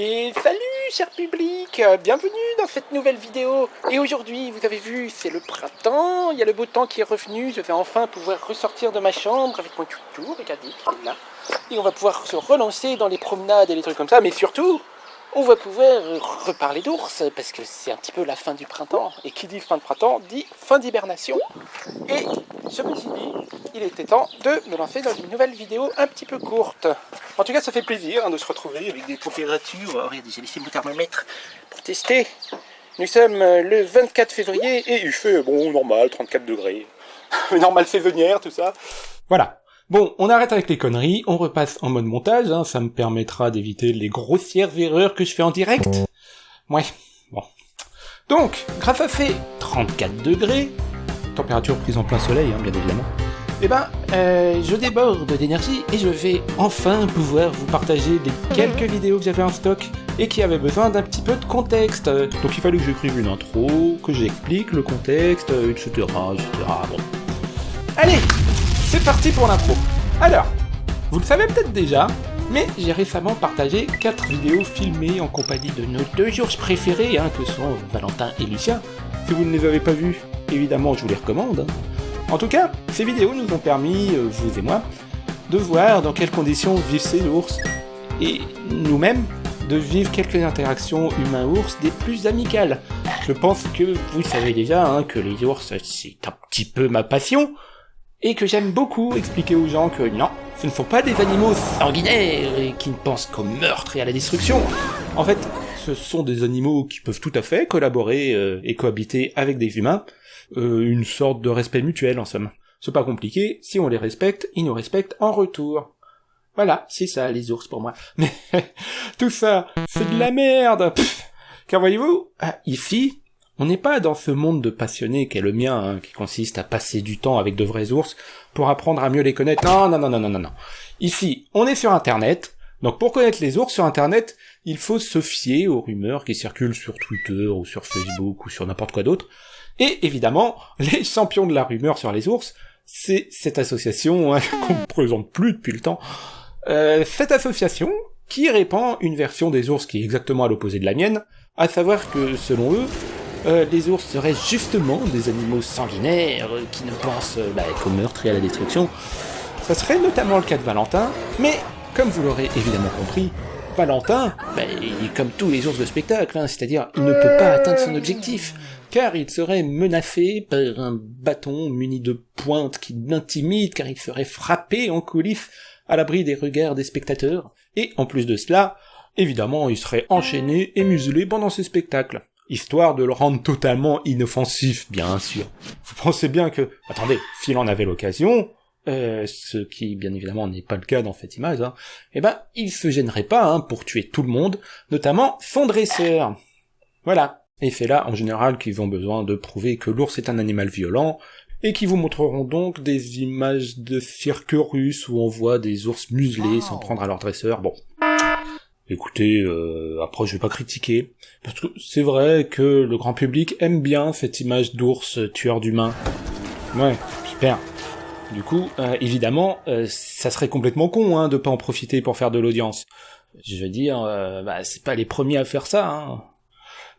Et salut cher public, bienvenue dans cette nouvelle vidéo. Et aujourd'hui, vous avez vu, c'est le printemps, il y a le beau temps qui est revenu, je vais enfin pouvoir ressortir de ma chambre avec mon toutou, regardez, qui est là. Et on va pouvoir se relancer dans les promenades et les trucs comme ça, mais surtout, on va pouvoir reparler d'ours, parce que c'est un petit peu la fin du printemps. Et qui dit fin de printemps, dit fin d'hibernation. Et je me suis dit, il était temps de me lancer dans une nouvelle vidéo un petit peu courte. En tout cas, ça fait plaisir de se retrouver avec des températures. Oh, regardez, j'ai laissé mon thermomètre pour tester. Nous sommes le 24 février et il fait, bon, normal, 34 degrés. Normal saisonnière, tout ça. Voilà. Bon, on arrête avec les conneries, on repasse en mode montage, hein, ça me permettra d'éviter les grossières erreurs que je fais en direct. Ouais, bon. Donc, grâce à ces 34 degrés, température prise en plein soleil, hein, bien évidemment, je déborde d'énergie et je vais enfin pouvoir vous partager les quelques vidéos que j'avais en stock et qui avaient besoin d'un petit peu de contexte. Donc il fallait que j'écrive une intro, que j'explique le contexte, etc., etc. Bon. Allez, c'est parti pour l'intro. Alors, vous le savez peut-être déjà, mais j'ai récemment partagé 4 vidéos filmées en compagnie de nos 2 ours préférés, que sont Valentin et Lucien. Si vous ne les avez pas vus, évidemment je vous les recommande. En tout cas, ces vidéos nous ont permis, vous et moi, de voir dans quelles conditions vivent ces ours, et nous-mêmes, de vivre quelques interactions humain-ours des plus amicales. Je pense que vous savez déjà que les ours, c'est un petit peu ma passion, et que j'aime beaucoup expliquer aux gens que non, ce ne sont pas des animaux sanguinaires et qui ne pensent qu'au meurtre et à la destruction. En fait, ce sont des animaux qui peuvent tout à fait collaborer et cohabiter avec des humains, une sorte de respect mutuel en somme. C'est pas compliqué, si on les respecte, ils nous respectent en retour. Voilà, c'est ça les ours pour moi. Mais tout ça, c'est de la merde. Car voyez-vous, ici, on n'est pas dans ce monde de passionnés qu'est le mien, qui consiste à passer du temps avec de vrais ours pour apprendre à mieux les connaître. Non. Ici, on est sur Internet, donc pour connaître les ours sur Internet, il faut se fier aux rumeurs qui circulent sur Twitter ou sur Facebook ou sur n'importe quoi d'autre. Et évidemment, les champions de la rumeur sur les ours, c'est cette association qu'on ne présente plus depuis le temps. Cette association qui répand une version des ours qui est exactement à l'opposé de la mienne, à savoir que, selon eux, les ours seraient justement des animaux sanguinaires qui ne pensent qu'au meurtre et à la destruction. Ça serait notamment le cas de Valentin, mais comme vous l'aurez évidemment compris, Valentin, il est comme tous les ours de spectacle, c'est-à-dire il ne peut pas atteindre son objectif, car il serait menacé par un bâton muni de pointe qui l'intimide, car il serait frappé en coulisses à l'abri des regards des spectateurs, et en plus de cela, évidemment il serait enchaîné et muselé pendant ses spectacles. Histoire de le rendre totalement inoffensif, bien sûr. Vous pensez bien que... Attendez, s'il en avait l'occasion, ce qui, bien évidemment, n'est pas le cas dans cette image, il se gênerait pas pour tuer tout le monde, notamment son dresseur. Voilà. Et c'est là, en général, qu'ils ont besoin de prouver que l'ours est un animal violent, et qui vous montreront donc des images de cirque russe où on voit des ours muselés s'en prendre à leur dresseur. Bon. Écoutez, après je vais pas critiquer, parce que c'est vrai que le grand public aime bien cette image d'ours tueur d'humains. Ouais, super. Du coup, évidemment, ça serait complètement con de pas en profiter pour faire de l'audience. Je veux dire, c'est pas les premiers à faire ça,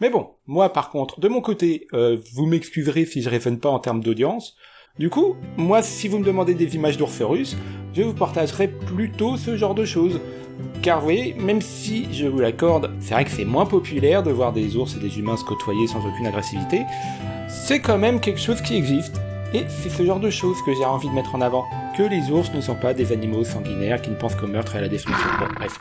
Mais bon, moi par contre, de mon côté, vous m'excuserez si je raisonne pas en termes d'audience. Du coup, moi, si vous me demandez des images d'ours russes, je vous partagerai plutôt ce genre de choses. Car vous voyez, même si je vous l'accorde, c'est vrai que c'est moins populaire de voir des ours et des humains se côtoyer sans aucune agressivité, c'est quand même quelque chose qui existe. Et c'est ce genre de choses que j'ai envie de mettre en avant, que les ours ne sont pas des animaux sanguinaires qui ne pensent qu'au meurtre et à la destruction. Bon, bref.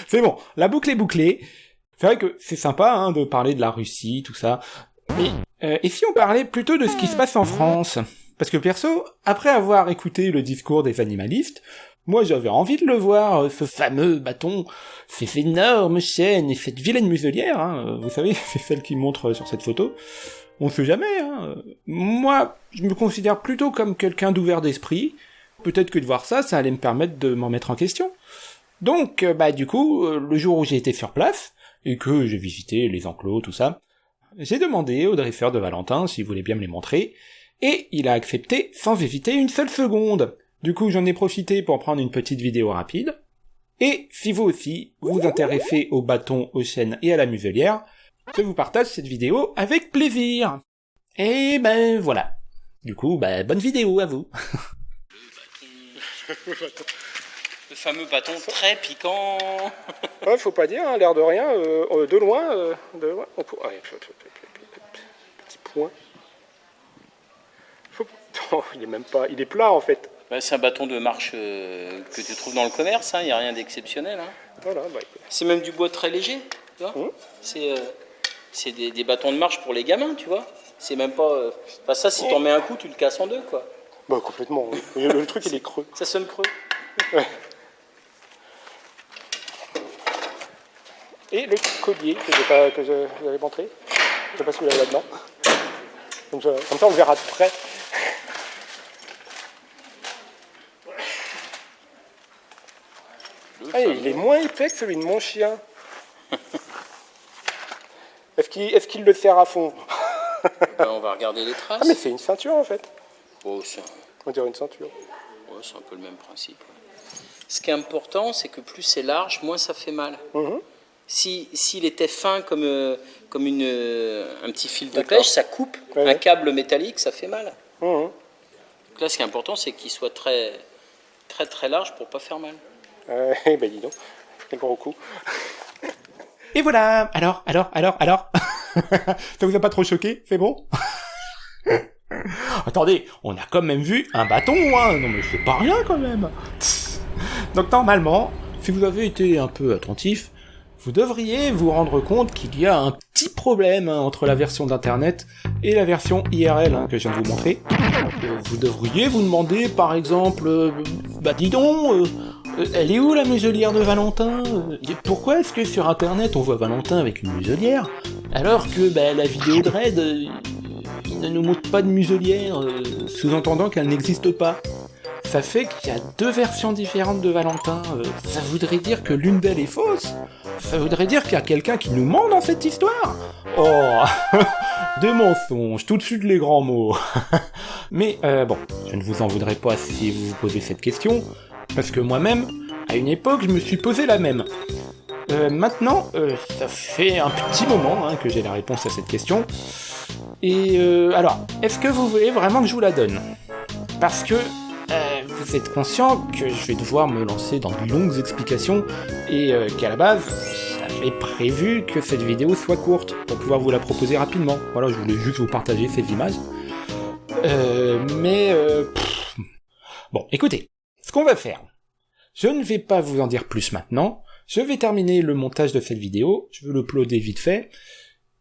C'est bon, la boucle est bouclée. C'est vrai que c'est sympa de parler de la Russie, tout ça, mais et si on parlait plutôt de ce qui se passe en France? Parce que perso, après avoir écouté le discours des animalistes, moi j'avais envie de le voir, ce fameux bâton, ces énormes chaînes et cette vilaine muselière, vous savez, c'est celle qui montre sur cette photo. On sait jamais, Moi, je me considère plutôt comme quelqu'un d'ouvert d'esprit, peut-être que de voir ça, ça allait me permettre de m'en mettre en question. Donc, du coup, le jour où j'ai été sur place, et que j'ai visité les enclos, tout ça, j'ai demandé au dresseur de Valentin s'il voulait bien me les montrer, et il a accepté sans hésiter une seule seconde. Du coup, j'en ai profité pour prendre une petite vidéo rapide, Et si vous aussi, vous vous intéressez aux bâtons, aux chaînes et à la muselière, je vous partage cette vidéo avec plaisir. Et ben voilà. Du coup, bonne vidéo à vous. Le fameux bâton très piquant. Ouais, faut pas dire, hein, l'air de rien, de loin, on peut... Allez, petit point. Oh, il est même pas... Il est plat, en fait. Bah, c'est un bâton de marche que tu trouves dans le commerce, il n'y a rien d'exceptionnel. Hein. Voilà, c'est même du bois très léger, tu vois. C'est des bâtons de marche pour les gamins, tu vois. C'est même pas... ça, si t'en mets un coup, tu le casses en deux, quoi. Bah, complètement. Le truc, il est creux. Ça sonne creux. Ouais. Et le collier que j'avais montré. Je sais pas si vous l'avez là-dedans. Comme ça, on le verra de près. Il est moins épais que celui de mon chien. Est-ce qu'il le serre à fond? On va regarder les traces. Ah, mais c'est une ceinture en fait. Oh, on dirait une ceinture. Ouais, c'est un peu le même principe. Ouais. Ce qui est important, c'est que plus c'est large, moins ça fait mal. S'il était fin comme un petit fil de pêche, ça coupe. Un câble métallique, ça fait mal. Donc là, ce qui est important, c'est qu'il soit très, très, très large pour pas faire mal. Dis donc, quel gros coup. Et voilà. Alors ça vous a pas trop choqué? C'est bon? Attendez, on a quand même vu un bâton, hein. Non mais c'est pas rien quand même. Donc normalement, si vous avez été un peu attentif, vous devriez vous rendre compte qu'il y a un petit problème entre la version d'internet et la version IRL que je viens de vous montrer. Vous devriez vous demander par exemple, dis donc, elle est où la muselière de Valentin? Pourquoi est-ce que sur internet on voit Valentin avec une muselière, alors que la vidéo de Red, il ne nous montre pas de muselière, sous-entendant qu'elle n'existe pas. Ça fait qu'il y a deux versions différentes de Valentin, ça voudrait dire que l'une d'elles est fausse. Ça voudrait dire qu'il y a quelqu'un qui nous ment dans cette histoire. Oh, des mensonges, tout de suite les grands mots. Mais je ne vous en voudrais pas si vous vous posez cette question, parce que moi-même, à une époque, je me suis posé la même. Maintenant, ça fait un petit moment que j'ai la réponse à cette question. Et alors, est-ce que vous voulez vraiment que je vous la donne? Parce que vous êtes conscient que je vais devoir me lancer dans de longues explications et qu'à la base, j'avais prévu que cette vidéo soit courte pour pouvoir vous la proposer rapidement. Voilà, je voulais juste vous partager ces images. Bon, écoutez, ce qu'on va faire, je ne vais pas vous en dire plus maintenant, je vais terminer le montage de cette vidéo, je vais l'uploader vite fait.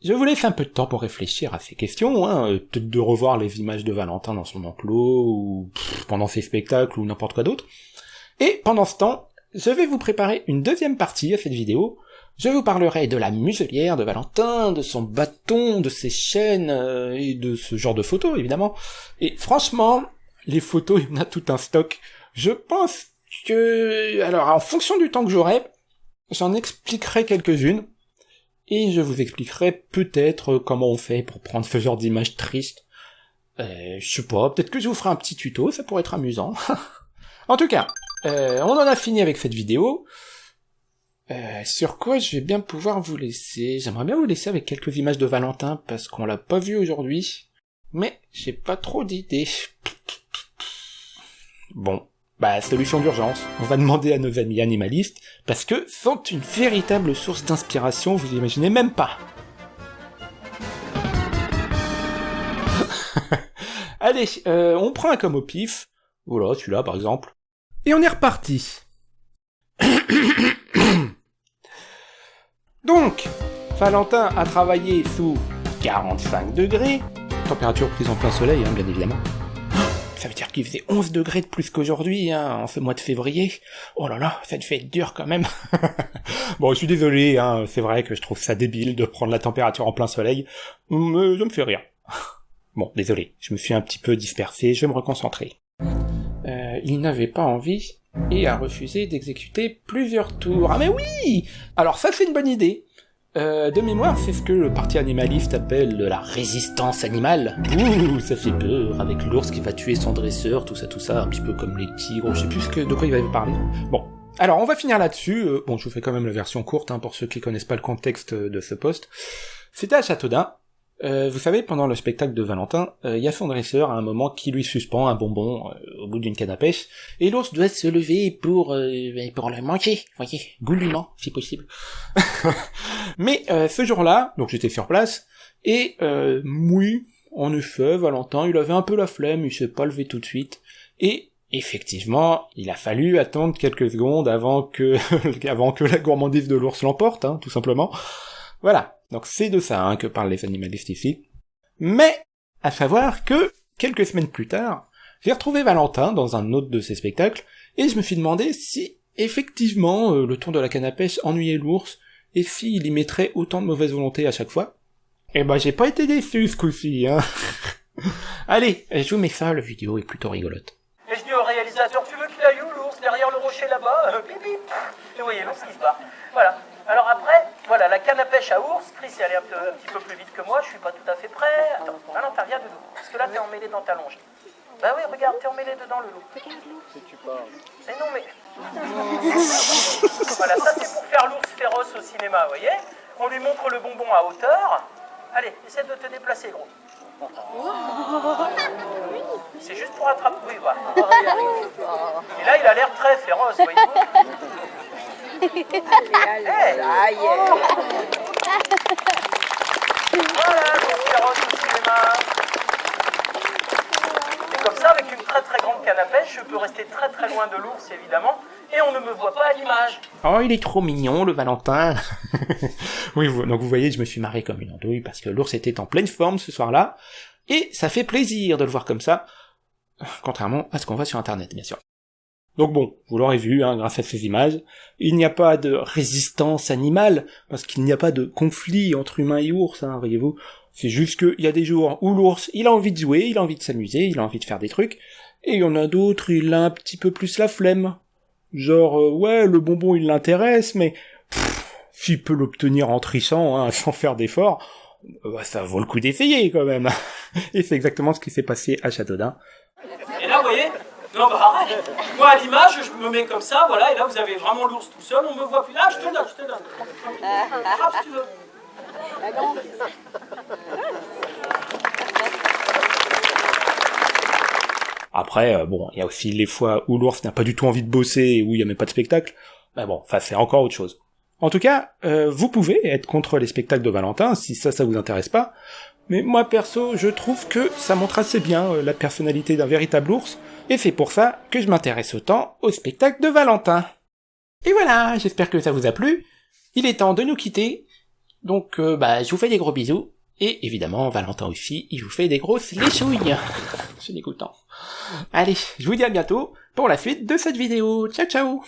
Je vous laisse un peu de temps pour réfléchir à ces questions, peut-être de revoir les images de Valentin dans son enclos, ou pendant ses spectacles, ou n'importe quoi d'autre. Et pendant ce temps, je vais vous préparer une deuxième partie à cette vidéo. Je vous parlerai de la muselière de Valentin, de son bâton, de ses chaînes, et de ce genre de photos, évidemment. Et franchement, les photos, il y en a tout un stock. Je pense que... Alors, en fonction du temps que j'aurai, j'en expliquerai quelques-unes. Et je vous expliquerai peut-être comment on fait pour prendre ce genre d'image triste. Je sais pas, peut-être que je vous ferai un petit tuto, ça pourrait être amusant. En tout cas, on en a fini avec cette vidéo. Sur quoi je vais bien pouvoir vous laisser? J'aimerais bien vous laisser avec quelques images de Valentin, parce qu'on l'a pas vu aujourd'hui. Mais j'ai pas trop d'idées. Bon. Solution d'urgence. On va demander à nos amis animalistes, parce que sont une véritable source d'inspiration, vous imaginez même pas. Allez, on prend un comme au pif. Voilà, celui-là par exemple. Et on est reparti. Donc, Valentin a travaillé sous 45 degrés, température prise en plein soleil, bien évidemment. Ça veut dire qu'il faisait 11 degrés de plus qu'aujourd'hui, en ce mois de février. Oh là là, ça devait être dur quand même. Bon, je suis désolé, c'est vrai que je trouve ça débile de prendre la température en plein soleil, mais ça me fait rire. Bon, désolé, je me suis un petit peu dispersé, je vais me reconcentrer. Il n'avait pas envie et a refusé d'exécuter plusieurs tours. Ah mais oui! Alors ça c'est une bonne idée. De mémoire, c'est ce que le parti animaliste appelle la résistance animale. Ouh, ça fait peur, avec l'ours qui va tuer son dresseur, tout ça, un petit peu comme les tigres, je sais plus de quoi il va parler. Bon, Alors, on va finir là-dessus. Bon, je vous fais quand même la version courte, hein, pour ceux qui connaissent pas le contexte de ce post. C'était à Châteaudun. Vous savez, pendant le spectacle de Valentin, il y a son dresseur à un moment qui lui suspend un bonbon au bout d'une canne à pêche, et l'ours doit se lever pour le manger, voyez, goulûment, si possible. Mais ce jour-là, donc j'étais sur place, et oui, en effet, Valentin, il avait un peu la flemme, il s'est pas levé tout de suite, et effectivement, il a fallu attendre quelques secondes avant que la gourmandise de l'ours l'emporte, hein, tout simplement. Voilà. Donc c'est de ça, hein, que parlent les animalistes ici. Mais, à savoir que, quelques semaines plus tard, j'ai retrouvé Valentin dans un autre de ses spectacles, et je me suis demandé si, effectivement, le tour de la canne à pêche ennuyait l'ours, et s'il y mettrait autant de mauvaise volonté à chaque fois. Eh ben, j'ai pas été déçu ce coup-ci, hein. Allez, je vous mets ça, la vidéo est plutôt rigolote. Et je dis au réalisateur, tu veux qu'il aille où l'ours, derrière le rocher là-bas, bip bip. Et vous voyez, l'ours qui se barre. Voilà. Alors après, voilà, la canne à pêche à ours, Chris est allé un petit peu plus vite que moi, je suis pas tout à fait prêt. Attends, non, t'as rien de nous. Parce que là, t'es emmêlé dans ta longe. Bah oui, regarde, t'es emmêlé dedans, le loup. Si tu parles. Mais non, mais... Voilà, ça c'est pour faire l'ours féroce au cinéma, vous voyez. On lui montre le bonbon à hauteur. Allez, essaie de te déplacer, gros. C'est juste pour attraper, oui, voilà. Et là, il a l'air très féroce, voyez-vous. Allez. Voilà, l'ours féroce au cinéma. Et comme ça, avec une très très grande canne à pêche, je peux rester très très loin de l'ours, évidemment, et on ne me voit pas à l'image. Oh, il est trop mignon, le Valentin. Oui, donc vous voyez, je me suis marré comme une andouille, parce que l'ours était en pleine forme ce soir-là, et ça fait plaisir de le voir comme ça, contrairement à ce qu'on voit sur Internet, bien sûr. Donc bon, vous l'aurez vu, hein, grâce à ces images, il n'y a pas de résistance animale, parce qu'il n'y a pas de conflit entre humains et ours, hein, voyez-vous. C'est juste qu'il y a des jours où l'ours, il a envie de jouer, il a envie de s'amuser, il a envie de faire des trucs, et il y en a d'autres, il a un petit peu plus la flemme. Genre, ouais, le bonbon il l'intéresse, mais s'il peut l'obtenir en trichant, hein, sans faire d'efforts, bah, ça vaut le coup d'essayer quand même. Et c'est exactement ce qui s'est passé à Châteaudun. Et là, vous voyez, non, bah arrête. Moi, à l'image, je me mets comme ça, voilà, et là, vous avez vraiment l'ours tout seul, on me voit plus. Là, je te donne. Attrape si tu veux. Après, bon, il y a aussi les fois où l'ours n'a pas du tout envie de bosser et où il n'y a même pas de spectacle. Bah bon, ça c'est encore autre chose. En tout cas, vous pouvez être contre les spectacles de Valentin, si ça vous intéresse pas. Mais moi perso, je trouve que ça montre assez bien la personnalité d'un véritable ours, et c'est pour ça que je m'intéresse autant au spectacle de Valentin. Et voilà, j'espère que ça vous a plu. Il est temps de nous quitter. Donc, je vous fais des gros bisous. Et évidemment, Valentin aussi, il vous fait des grosses léchouilles. C'est dégoûtant. Allez, je vous dis à bientôt pour la suite de cette vidéo. Ciao ciao.